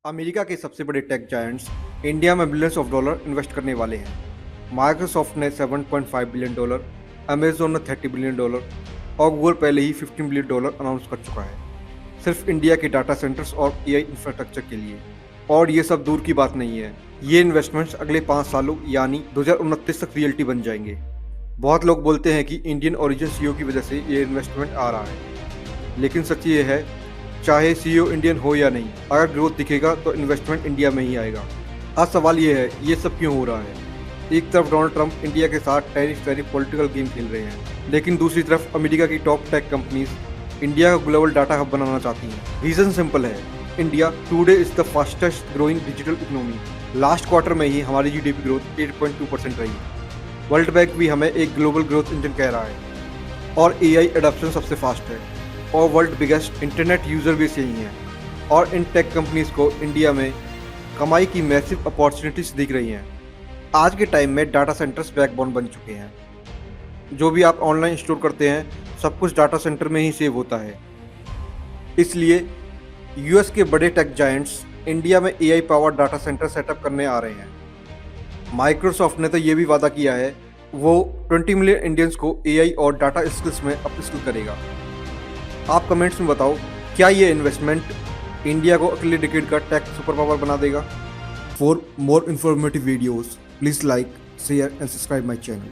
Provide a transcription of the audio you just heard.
America के सबसे बड़े टेक जायंट्स इंडिया में बिलियंस ऑफ डॉलर इन्वेस्ट करने वाले हैं। माइक्रोसॉफ्ट ने 7.5 बिलियन डॉलर, अमेजोन ने 30 बिलियन डॉलर और गूगल पहले ही 15 बिलियन डॉलर अनाउंस कर चुका है, सिर्फ इंडिया के डाटा सेंटर्स और एआई इंफ्रास्ट्रक्चर के लिए। और ये सब दूर की बात नहीं है, ये इन्वेस्टमेंट्स अगले 5 सालों यानी 2029 तक रियलिटी बन जाएंगे। बहुत लोग बोलते हैं कि इंडियन ओरिजिन सीईओ की वजह से ये इन्वेस्टमेंट आ रहा है, लेकिन सच ये है, चाहे सीईओ इंडियन हो या नहीं, अगर ग्रोथ दिखेगा तो इन्वेस्टमेंट इंडिया में ही आएगा। आज सवाल ये है, ये सब क्यों हो रहा है? एक तरफ डोनाल्ड ट्रंप इंडिया के साथ टैरिफ पॉलिटिकल गेम खेल रहे हैं, लेकिन दूसरी तरफ अमेरिका की टॉप टेक कंपनीज इंडिया का ग्लोबल डाटा हब बनाना चाहती हैं। रीजन सिंपल है, India today is the fastest growing digital economy. Last quarter में ही हमारी जीडीपी ग्रोथ 8.2% रही। वर्ल्ड बैंक भी हमें एक ग्लोबल ग्रोथ इंजन कह रहा है और एआई एडॉप्शन सबसे फास्ट है और world biggest internet user base यही है। और इन टेक कंपनीज को इंडिया में कमाई की मैसिव अपॉर्चुनिटीज दिख रही हैं। आज के टाइम में डाटा सेंटर्स बैकबोन बन चुके हैं। जो भी आप ऑनलाइन स्टोर करते हैं, सब कुछ डाटा सेंटर में ही सेव होता है। इसलिए यूएस के बड़े टेक जायंट्स इंडिया में AI power data centre setup करने आ रहे हैं। माइक्रोसॉफ्ट ने तो ये भी वादा किया है, वो 20 मिलियन इंडियंस को एआई और डाटा स्किल्स में अपस्किल करेगा। आप कमेंट्स में बताओ, क्या ये इन्वेस्टमेंट इंडिया को अगले डिकेड का टेक सुपर पावर बना देगा? For more informative videos please like, share and subscribe my channel.